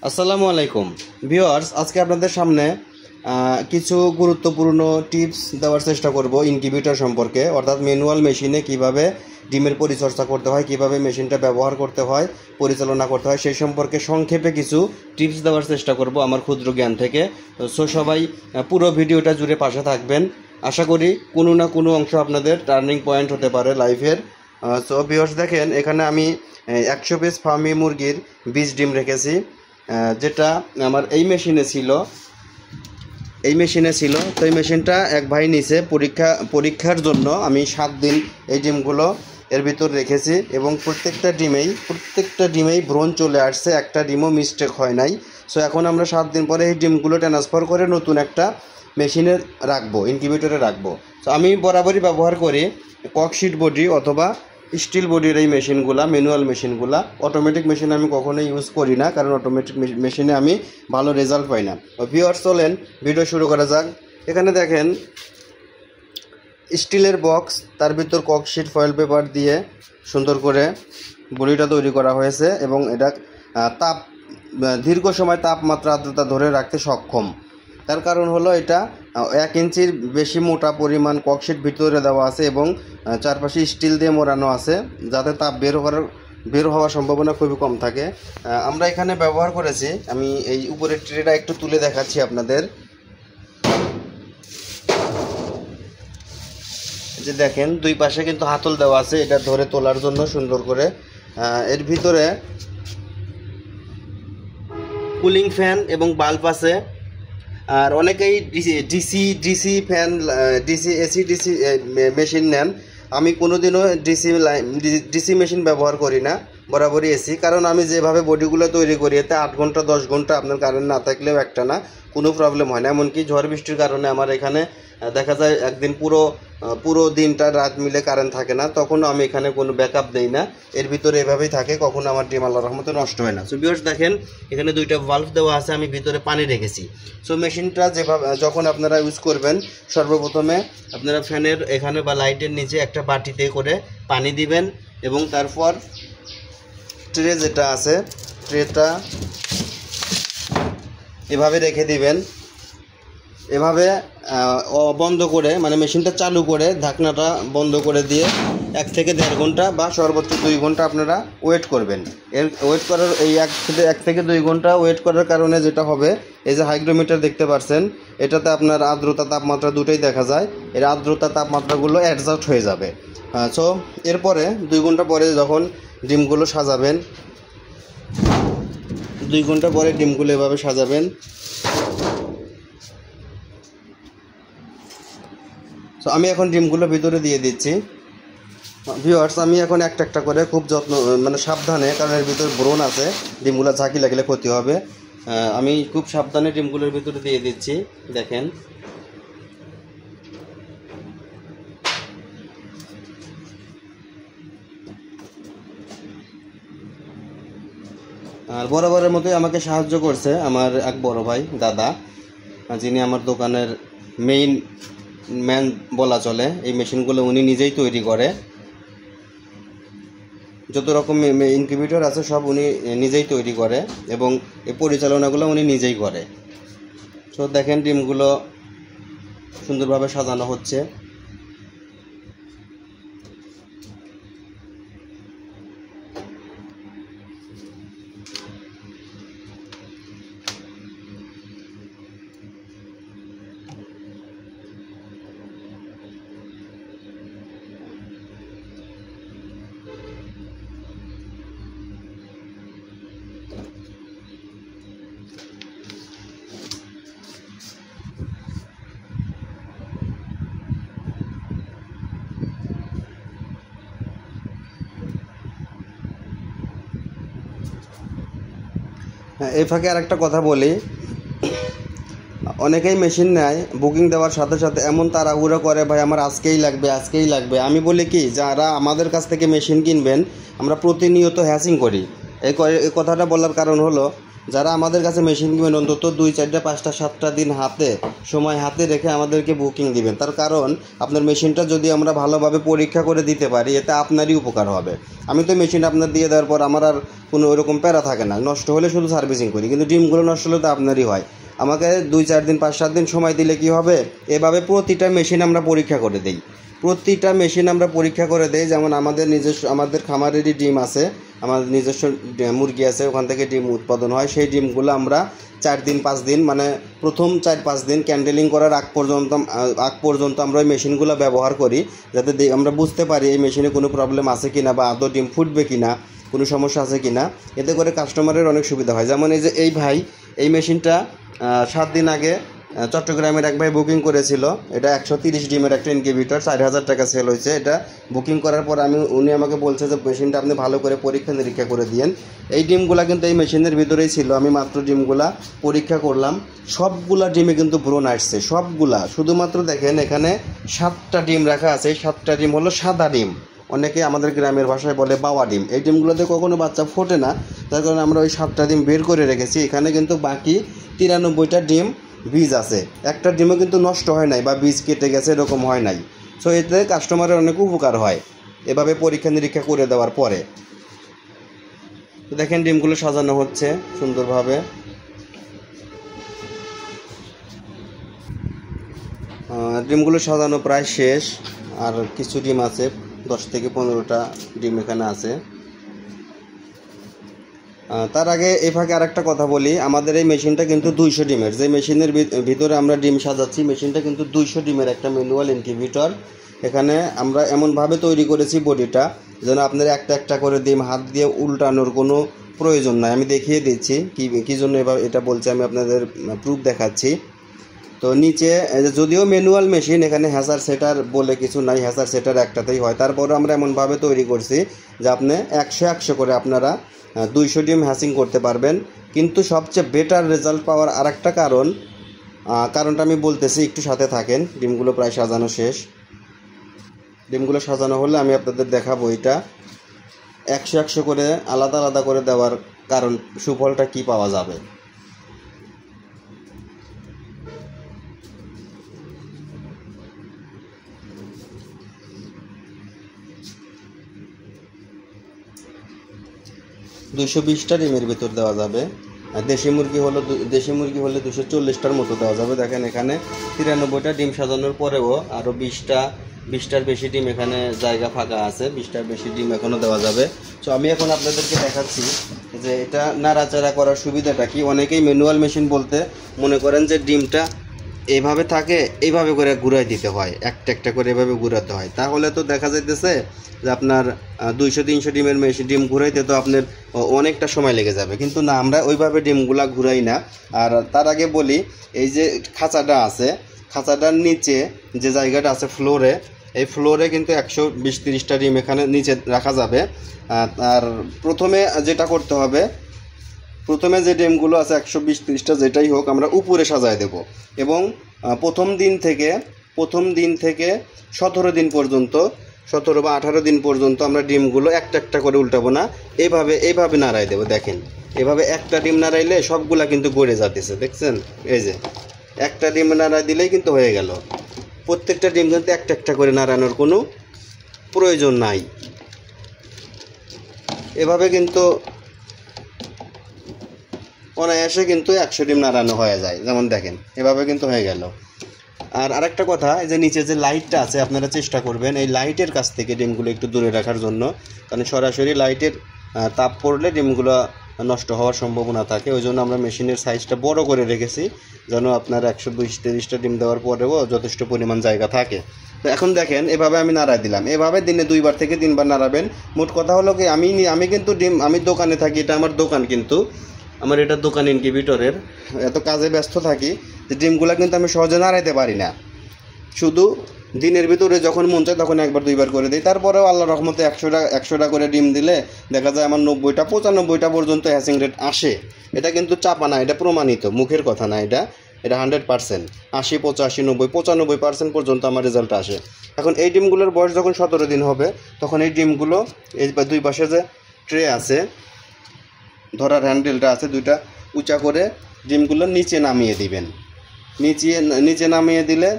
আসসালামু আলাইকুম ভিউয়ার্স, আজকে আপনাদের সামনে কিছু গুরুত্বপূর্ণ টিপস দেওয়ার চেষ্টা করব ইনকিউবেটর সম্পর্কে, অর্থাৎ ম্যানুয়াল মেশিনে কিভাবে ডিমের পরিচর্যা করতে হয়, কিভাবে মেশিনটা ব্যবহার করতে হয়, পরিচালনা করতে হয়, সেই সম্পর্কে সংক্ষেপে কিছু টিপস দেওয়ার চেষ্টা করব আমার ক্ষুদ্র জ্ঞান থেকে। সো সবাই পুরো ভিডিওটা জুড়ে পাশে থাকবেন। আশা করি কোনো না কোনো অংশ আপনাদের টার্নিং পয়েন্ট হতে পারে লাইফের। সো ভিউয়ার্স, দেখেন এখানে আমি 100 পিস ফার্মি মুরগির বীজ ডিম রেখেছি, যেটা আমার এই মেশিনে ছিল। তো এই মেশিনটা এক ভাই নিছে পরীক্ষার জন্য। আমি 7 দিন এই ডিমগুলো এর ভিতর রেখেছি এবং প্রত্যেকটা ডিমেই ব্রণ চলে আসছে, একটা ডিমও মিস্টেক হয় নাই। সো এখন আমরা 7 দিন পরে এই ডিমগুলো ট্রান্সফার করে নতুন একটা মেশিনে রাখবো, ইনকিউবেটরে রাখবো। সো আমি বরাবরই ব্যবহার করি ককশিট বডি অথবা স্টিল বডির এই মেশিনগুলা, ম্যানুয়াল মেশিনগুলা। অটোমেটিক মেশিন আমি কখনোই ইউজ করি না, কারণ অটোমেটিক মেশিনে আমি ভালো রেজাল্ট পাই না। ভিউয়ার্স, চলেন ভিডিও শুরু করা যাক। এখানে দেখেন স্টিলের বক্স, তার ভিতর ককশিট ফয়েল পেপার দিয়ে সুন্দর করে বডিটা তৈরি করা হয়েছে এবং এটা দীর্ঘ সময় তাপমাত্রা আর্দ্রতা ধরে রাখতে সক্ষম। তার কারণ হলো এটা 1 ইঞ্চির বেশি মোটা পরিমাণ ককশিট ভিতরে দেওয়া আছে এবং চারপাশে স্টিল দিয়ে মোড়ানো আছে, যাতে তাপ বের হওয়ার সম্ভাবনা খুবই কম থাকে। আমরা এখানে ব্যবহার করেছি, আমি এই উপরের ট্রেটা একটু তুলে দেখাচ্ছি আপনাদের। যে দেখেন দুই পাশে কিন্তু হাতল দেওয়া আছে, এটা ধরে তোলার জন্য সুন্দর করে। এর ভিতরে কুলিং ফ্যান এবং বাল্ব আছে। আর অনেকেই ডিসি ফ্যান, এসি মেশিন নেন। আমি কোনোদিনও ডিসি মেশিন ব্যবহার করি না, বরাবরই এসি। কারণ আমি যেভাবে বডিগুলো তৈরি করি, এতে 8 ঘন্টা 10 ঘন্টা আপনার কারেন্ট না থাকলেও একটা না কোনো প্রবলেম হয় না। এমনকি ঝড় বৃষ্টির কারণে আমার এখানে দেখা যায় একদিন পুরো দিনটা রাত মিলে কারেন্ট থাকে না, তখনও আমি এখানে কোনো ব্যাকআপ দেই না। এর ভিতরে এভাবেই থাকে, কখনো আমার ডিম আল্লাহর রহমতে নষ্ট হয় না। সো ভিউয়ার্স, দেখেন এখানে 2টা ভালভ দেওয়া আছে, আমি ভিতরে পানি রেখেছি। সো মেশিনটা যখন আপনারা ইউজ করবেন, সর্বপ্রথমে আপনারা ফ্যানের এখানে বা লাইটের নিচে একটা বাটিতে করে পানি দিবেন এবং তারপর ট্রে যেটা আছে, ট্রেটা এভাবে রেখে দিবেন। এভাবে বন্ধ করে, মানে মেশিনটা চালু করে ঢাকনাটা বন্ধ করে দিয়ে 1 থেকে 1.5 ঘন্টা বা সর্বোচ্চ 2 ঘন্টা আপনারা ওয়েট করবেন। ওয়েট করার এই 1 থেকে 2 ঘন্টা ওয়েট করার কারণে যেটা হবে, এই যে হাইগ্রোমিটার দেখতে পাচ্ছেন, এটাতে আপনার আর্দ্রতা তাপমাত্রা দুটোই দেখা যায়। এর আর্দ্রতা তাপমাত্রাগুলো অ্যাডজাস্ট হয়ে যাবে। সো এরপরে 2 ঘন্টা পরে যখন ডিমগুলো সাজাবেন, 2 ঘন্টা পরে ডিমগুলো এভাবে সাজাবেন। সো আমি এখন ডিমগুলো ভিতরে দিয়ে দিচ্ছি। ভিউয়ার্স, আমি এখন একটা করে খুব সাবধানে, কারণ এর ভিতরে ব্রণ আছে, ডিমগুলো ঝাঁকি লাগলে ক্ষতি হবে। আমি খুব সাবধানে ডিমগুলোর ভিতরে দিয়ে দিচ্ছি। দেখেন আর বরাবরের মতোই আমাকে সাহায্য করছে আমার এক বড় ভাই, দাদা, যিনি আমার দোকানের ম্যান বলা চলে। এই মেশিনগুলো উনি নিজেই তৈরি করে, যত রকম ইনকিউবেটর আছে সব উনি নিজেই তৈরি করে এবং এই পরিচালনাগুলো উনি নিজেই করে। তো দেখেন ডিমগুলো সুন্দরভাবে সাজানো হচ্ছে। হ্যাঁ, এই ফাঁকে আরেকটা কথা বলি, অনেকেই মেশিন নেয়, বুকিং দেওয়ার সাথে সাথে এমন তাড়াহুড়ো করে, ভাই আমার আজকেই লাগবে। আমি বলি কি, যারা আমাদের কাছ থেকে মেশিন কিনবেন, আমরা প্রতিনিয়ত হ্যাসিং করি। এই কথাটা বলার কারণ হলো, যারা আমাদের কাছে মেশিন কিনবেন অন্তত 2-4টা 5টা 7টা দিন সময় হাতে রেখে আমাদেরকে বুকিং দিবেন। তার কারণ আপনার মেশিনটা যদি আমরা ভালোভাবে পরীক্ষা করে দিতে পারি এতে আপনারই উপকার হবে। আমি তো মেশিন আপনার দিয়ে দেওয়ার পর আমার আর কোনো ওরকম প্যারা থাকে না, নষ্ট হলে শুধু সার্ভিসিং করি, কিন্তু ডিমগুলো নষ্ট হলে তো আপনারই হয়। আমাকে 2-4 দিন 5-7 দিন সময় দিলে কি হবে, এভাবে প্রতিটা মেশিন আমরা পরীক্ষা করে দিই। যেমন আমাদের খামারেরই ডিম আছে, আমাদের নিজস্ব মুরগি আছে, ওখান থেকে ডিম উৎপাদন হয়। সেই ডিমগুলো আমরা 4-5 দিন মানে প্রথম 4-5 দিন ক্যান্ডেলিং করার আগ পর্যন্ত আমরা ওই মেশিনগুলো ব্যবহার করি, যাতে আমরা বুঝতে পারি এই মেশিনে কোনো প্রবলেম আছে কিনা বা আদৌ ডিম ফুটবে কিনা, কোনো সমস্যা আছে কিনা। এতে করে কাস্টমারের অনেক সুবিধা হয়। যেমন এই যে এই ভাই এই মেশিনটা 7 দিন আগে চট্টগ্রামের এক ভাই বুকিং করেছিল। এটা 130 ডিমের একটা ইনকিউবেটর, 4000 টাকা সেল হয়েছে। এটা বুকিং করার পর উনি আমাকে বলছে যে মেশিনটা আপনি ভালো করে পরীক্ষা নিরীক্ষা করে দিয়েন। এই ডিমগুলা কিন্তু এই মেশিনের ভিতরেই ছিল। আমি মাত্র ডিমগুলা পরীক্ষা করলাম, সবগুলা ডিমে কিন্তু ব্রণ আসছে, সবগুলা। শুধুমাত্র দেখেন এখানে 7টা ডিম রাখা আছে, 7টা ডিম হলো সাদা ডিম, অনেকে আমাদের গ্রামের ভাষায় বলে বাওয়া ডিম। এই ডিমগুলোতে কখনো বাচ্চা ফোটে না, তার কারণে আমরা ওই 7টা ডিম বের করে রেখেছি। এখানে কিন্তু বাকি 93টা ডিম বীজ আছে, একটা ডিমও কিন্তু নষ্ট হয় নাই বা বীজ কেটে গেছে এরকম হয় নাই। সো এতে কাস্টমারের অনেক উপকার হয় এভাবে পরীক্ষা নিরীক্ষা করে দেওয়ার পরে। দেখেন ডিমগুলো সাজানো হচ্ছে সুন্দরভাবে। ডিমগুলো সাজানো প্রায় শেষ, আর কিছু ডিম আছে, 10 থেকে 15টা ডিম এখানে আছে। তার আগে এই ফাঁকে আরেকটা কথা বলি, আমাদের এই মেশিনটা কিন্তু 200 ডিমের, যে মেশিনের ভিতরে আমরা ডিম সাজাচ্ছি মেশিনটা কিন্তু 200 ডিমের একটা ম্যানুয়াল ইনকিউবেটর। এখানে আমরা এমনভাবে তৈরি করেছি বডিটা যেন আপনার একটা করে ডিম হাত দিয়ে উল্টানোর কোনো প্রয়োজন নাই। আমি দেখিয়ে দিচ্ছি কী জন্য এটা বলছি, আমি আপনাদের প্রুফ দেখাচ্ছি। তো নিচে যদিও ম্যানুয়াল মেশিন, এখানে হ্যাসার সেটার বলে কিছু নাই, হ্যাসার সেটার একটাতেই হয়। তারপরে আমরা এমনভাবে তৈরি করছি যে আপনি 100 করে আপনারা 200 ডিম হ্যাসিং করতে পারবেন। কিন্তু সবচেয়ে বেটার রেজাল্ট পাওয়ার আরেকটা কারণটা আমি বলতেছি, একটু সাথে থাকেন। ডিমগুলো প্রায় সাজানো শেষ। ডিমগুলো সাজানো হলে আমি আপনাদের দেখাবো এটা 100 করে আলাদা আলাদা করে দেওয়ার কারণ, সুফলটা কি পাওয়া যাবে। $220টা ডিমের ভিতর দেওয়া যাবে। দেশি মুরগি হলে 240টার মতো দেওয়া যাবে। দেখেন এখানে 93টা ডিম সাজানোর পরেও আরও 20টার বেশি ডিম এখানে জায়গা ফাঁকা আছে, 20টার বেশি ডিম এখনও দেওয়া যাবে। তো আমি এখন আপনাদেরকে দেখাচ্ছি যে এটা নাড়াচাড়া করার সুবিধাটা কি। অনেকেই ম্যানুয়াল মেশিন বলতে মনে করেন যে ডিমটা এইভাবে থাকে, এইভাবে করে ঘুরাই দিতে হয়, একটা করে এভাবে ঘুরাতে হয়। তাহলে তো দেখা যাইতেছে যে আপনার 200-300 ডিমের মেশিন ডিম ঘুরাইতে তো আপনার অনেকটা সময় লেগে যাবে। কিন্তু না, আমরা ওইভাবে ডিমগুলা ঘুরাই না। আর তার আগে বলি, এই যে খাঁচাটা আছে, খাঁচাটার নিচে যে জায়গাটা আছে ফ্লোরে, এই ফ্লোরে কিন্তু 120-30টা ডিম এখানে নিচে রাখা যাবে। আর প্রথমে যেটা করতে হবে, প্রথমে যে ডিমগুলো আছে 120-30টা যেটাই হোক আমরা উপরে সাজায় দেব, এবং প্রথম দিন থেকে 17 দিন পর্যন্ত, 17 বা 18 দিন পর্যন্ত আমরা ডিমগুলো একটা করে উল্টাবো না, এইভাবে নাড়াই দেবো। দেখেন এভাবে একটা ডিম নাড়াইলে সবগুলা কিন্তু গড়ে যাতেছে, দেখছেন? এই যে একটা ডিম নাড়াই দিলেই কিন্তু হয়ে গেল। প্রত্যেকটা ডিম কিন্তু একটা করে নাড়ানোর কোনো প্রয়োজন নাই। এভাবে কিন্তু অনায়াসে কিন্তু 100 ডিম নাড়ানো হয়ে যায়। যেমন দেখেন এভাবে কিন্তু হয়ে গেল। আর আরেকটা কথা, এই যে নিচে যে লাইটটা আছে আপনারা চেষ্টা করবেন এই লাইটের কাছ থেকে ডিমগুলো একটু দূরে রাখার জন্য, কারণ সরাসরি লাইটের তাপ পড়লে ডিমগুলো নষ্ট হওয়ার সম্ভাবনা থাকে। ওই জন্য আমরা মেশিনের সাইজটা বড় করে রেখেছি যেন আপনার 120-30টা ডিম দেওয়ার পরেও যথেষ্ট পরিমাণ জায়গা থাকে। তো এখন দেখেন এভাবে আমি নাড়াই দিলাম, এভাবে দিনে 2বার থেকে 3বার নাড়াবেন। মোট কথা হলো কি, আমি কিন্তু আমি দোকানে থাকি, এটা আমার দোকান, কিন্তু আমার এটা দোকান ইনকিউবেটরের, এত কাজে ব্যস্ত থাকি যে ডিমগুলো কিন্তু আমি সহজে নাড়াইতে পারি না। শুধু দিনের ভিতরে যখন মন চায় তখন 1-2বার করে দিই। তারপরেও আল্লাহর রহমতে 100টা করে ডিম দিলে দেখা যায় আমার 90টা-95টা পর্যন্ত হ্যাচিং রেট আসে। এটা কিন্তু চাপা না, এটা প্রমাণিত, মুখের কথা না, এটা 100%। 80, 85, 90, 95% পর্যন্ত আমার রেজাল্ট আসে। এখন এই ডিমগুলোর বয়স যখন 17 দিন হবে তখন এই ডিমগুলো এই 2 পাশে যে ট্রে আছে, ধরার হ্যান্ডেলটা আছে, 2টা উঁচা করে ডিমগুলো নিচে নামিয়ে দিবেন। নিচে নামিয়ে দিলে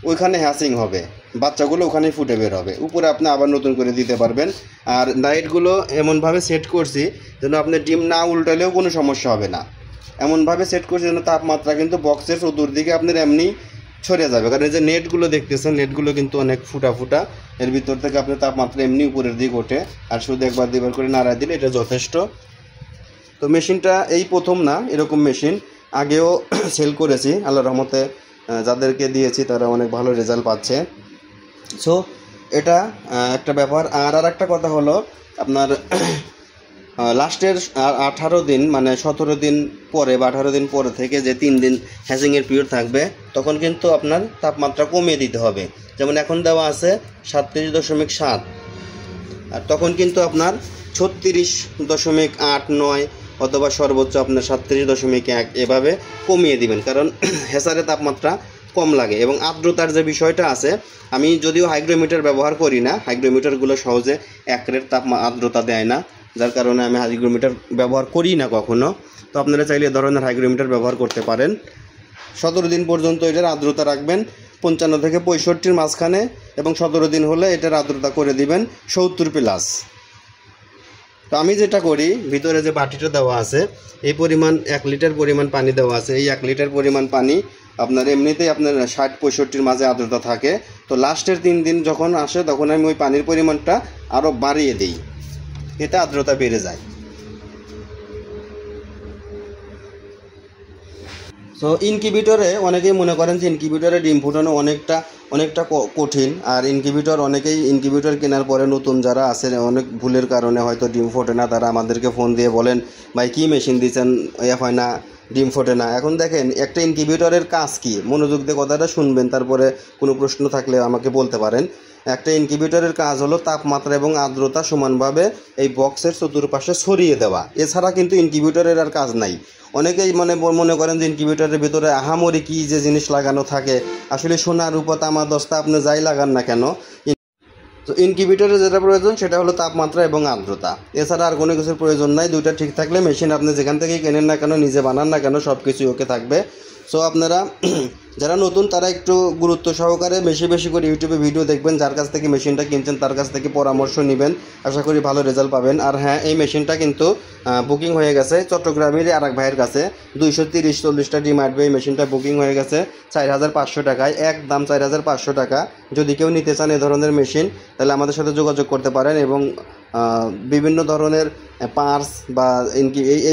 ওইখানে হ্যাচিং হবে, বাচ্চাগুলো ওখানেই ফুটে বের হবে। উপরে আপনি আবার নতুন করে দিতে পারবেন। আর লাইটগুলো এমনভাবে সেট করছি যেন আপনি ডিম না উল্টালেও কোনো সমস্যা হবে না। এমনভাবে সেট করছি যেন তাপমাত্রা কিন্তু বক্সের চতুর্দিকে আপনার এমনি ছড়িয়ে যাবে। কারণ এই যে নেটগুলো দেখতেছেন, নেটগুলো কিন্তু অনেক ফুটা, এর ভিতর থেকে আপনার তাপমাত্রা এমনি উপরের দিকে ওঠে। আর শুধু একবার দুইবার করে নাড়া দিলে এটা যথেষ্ট। তো মেশিনটা এই প্রথম না, এরকম মেশিন আগেও সেল করেছি, আল্লাহর রহমতে যাদেরকে দিয়েছি তারা অনেক ভালো রেজাল্ট পাচ্ছে। সো এটা একটা ব্যাপার। আর একটা কথা হলো আপনার লাস্টের 18 দিন মানে 17 দিন পরে বা 18 দিন পরে থেকে যে 3 দিন হ্যাচিংয়ের পিরিয়ড থাকবে তখন কিন্তু আপনার তাপমাত্রা কমিয়ে দিতে হবে। যেমন এখন দেওয়া আছে 37.7, আর তখন কিন্তু আপনার 36.8-9 অথবা সর্বোচ্চ আপনার 37.1 এভাবে কমিয়ে দিবেন। কারণ হ্যাচারের তাপমাত্রা কম লাগে। এবং আর্দ্রতার যে বিষয়টা আছে, আমি যদিও হাইগ্রোমিটার ব্যবহার করি না, হাইগ্রোমিটারগুলো সহজে অ্যাকুরেট আর্দ্রতা দেয় না, যার কারণে আমি হাইগ্রোমিটার ব্যবহার করি না কখনো। তো আপনারা চাইলে এ ধরনের হাইগ্রোমিটার ব্যবহার করতে পারেন। 17 দিন পর্যন্ত এটার আর্দ্রতা রাখবেন 55 থেকে 65-র মাঝখানে, এবং 17 দিন হলে এটার আর্দ্রতা করে দিবেন 70+। তো আমি যেটা করি, ভিতরে যে বাটিটা দেওয়া আছে এই পরিমাণ 1 লিটার পরিমাণ পানি দেওয়া আছে। এই 1 লিটার পরিমাণ পানি আপনার এমনিতেই আপনার 60-65-র মাঝে আর্দ্রতা থাকে। তো লাস্টের 3 দিন যখন আসে তখন আমি ওই পানির পরিমাণটা আরও বাড়িয়ে দিই, এতে আর্দ্রতা বেড়ে যায়। সো ইনকিউবেটরে অনেকেই মনে করেন যে ইনকিউবেটরে ডিম ফুটানো অনেকটা কঠিন। আর ইনকিউবেটর অনেকেই ইনকিউবেটর কেনার পরে নতুন যারা আছে অনেক ভুলের কারণে হয়তো ডিম ফোটে না, তারা আমাদেরকে ফোন দিয়ে বলেন ভাই কী মেশিন দিয়েছেন হয় না, ডিম ফোটে না। এখন দেখেন একটা ইনকিউবেটরের কাজ কি, মনোযোগ দিয়ে কথাটা শুনবেন, তারপরে কোনো প্রশ্ন থাকলে আমাকে বলতে পারেন। একটা ইনকিউবেটরের কাজ হলো তাপমাত্রা এবং আর্দ্রতা সমানভাবে এই বক্সের চতুর্পাশে ছড়িয়ে দেওয়া। এছাড়া কিন্তু ইনকিউবেটরের আর কাজ নাই। অনেকেই মনে করেন যে ইনকিউবেটরের ভিতরে আহামরি কী যে জিনিস লাগানো থাকে, আসলে সোনা রূপা তামা দস্তা আপনি যাই লাগান না কেন, তো ইনকিউবেটরে যেটা প্রয়োজন সেটা হলো তাপমাত্রা এবং আর্দ্রতা। এছাড়া আর কোনো কিছুর প্রয়োজন নাই। দুইটা ঠিক থাকলে মেশিন আপনি যেখান থেকেই কেনেন না কেন, নিজে বানান না কেন, সব কিছুই ওকে থাকবে। সো আপনারা যারা নতুন তারা একটু গুরুত্ব সহকারে বেশি করে ইউটিউবে ভিডিও দেখবেন, যার কাছ থেকে মেশিনটা কিনছেন তার কাছ থেকে পরামর্শ নেবেন, আশা করি ভালো রেজাল্ট পাবেন। আর হ্যাঁ, এই মেশিনটা কিন্তু বুকিং হয়ে গেছে চট্টগ্রামের আরেক ভাইয়ের কাছে। 230-40টা ডিম আসবে। এই মেশিনটা বুকিং হয়ে গেছে 4,500 টাকায়, একদম 4,500 টাকা। যদি কেউ নিতে চান এ ধরনের মেশিন তাহলে আমাদের সাথে যোগাযোগ করতে পারেন। এবং বিভিন্ন ধরনের পার্স বা এই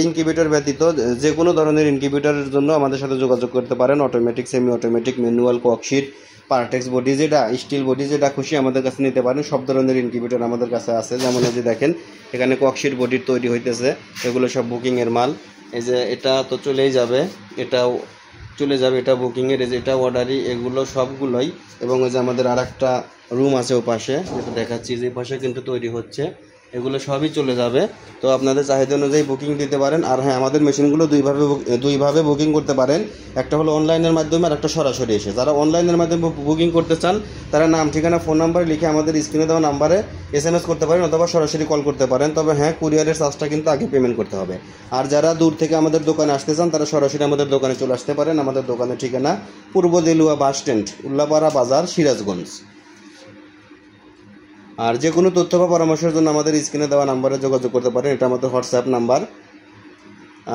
ইনকিউবেটর ব্যতীত যে কোনো ধরনের ইনকিউবেটরের জন্য আমাদের সাথে যোগাযোগ করতে পারেন। Automatic, semi automatic, manual, cork sheet, Partex body, যেটা স্টিল বডি, যেটা খুশি আমাদের কাছে নিতে পারেন। সব ধরনের ইনকিউবেটর আমাদের কাছে আছে। যেমন এই যে দেখেন এখানে ককশিট বডির তৈরি হইতেছে, এগুলো সব বুকিংয়ের মাল। এই যে এটা তো চলেই যাবে, এটাও চলে যাবে, এটা বুকিংয়ের, এই যে এটা অর্ডারি, এগুলো সবগুলোই। এবং ওই যে আমাদের আর একটা রুম আছে ও পাশে, যেটা দেখাচ্ছি, যে পাশে কিন্তু তৈরি হচ্ছে, এগুলো সবই চলে যাবে। তো আপনাদের চাহিদা অনুযায়ী বুকিং দিতে পারেন। আর হ্যাঁ, আমাদের মেশিনগুলো দুইভাবে বুকিং করতে পারেন। একটা হলো অনলাইনের মাধ্যমে, আর একটা সরাসরি এসে। যারা অনলাইনের মাধ্যমে বুকিং করতে চান তারা নাম, ঠিকানা, ফোন নাম্বার লিখে আমাদের স্ক্রিনে দেওয়া নাম্বারে SMS করতে পারেন অথবা সরাসরি কল করতে পারেন। তবে হ্যাঁ, কুরিয়ারের চার্জটা কিন্তু আগে পেমেন্ট করতে হবে। আর যারা দূর থেকে আমাদের দোকানে আসতে চান তারা সরাসরি আমাদের দোকানে চলে আসতে পারেন। আমাদের দোকানের ঠিকানা পূর্ব দেলুয়া বাস স্ট্যান্ড, উল্লাপাড়া বাজার, সিরাজগঞ্জ। আর যে কোনো তথ্য বা পরামর্শের জন্য আমাদের স্ক্রিনে দেওয়া নাম্বারে যোগাযোগ করতে পারেন। এটা আমাদের হোয়াটসঅ্যাপ নাম্বার।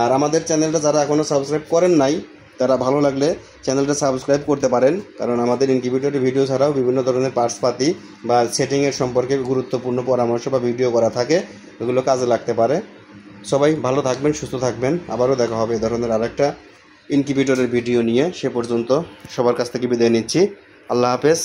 আর আমাদের চ্যানেলটা যারা এখনও সাবস্ক্রাইব করেন নাই তারা ভালো লাগলে চ্যানেলটা সাবস্ক্রাইব করতে পারেন। কারণ আমাদের ইনকিউবেটরের ভিডিও ছাড়াও বিভিন্ন ধরনের পার্টসপাতি বা সেটিংয়ের সম্পর্কে গুরুত্বপূর্ণ পরামর্শ বা ভিডিও করা থাকে, এগুলো কাজে লাগতে পারে। সবাই ভালো থাকবেন, সুস্থ থাকবেন। আবারও দেখা হবে এ ধরনের আরেকটা ইনকিউবেটরের ভিডিও নিয়ে। সে পর্যন্ত সবার কাছ থেকে বিদায় নিচ্ছি। আল্লাহ হাফেজ।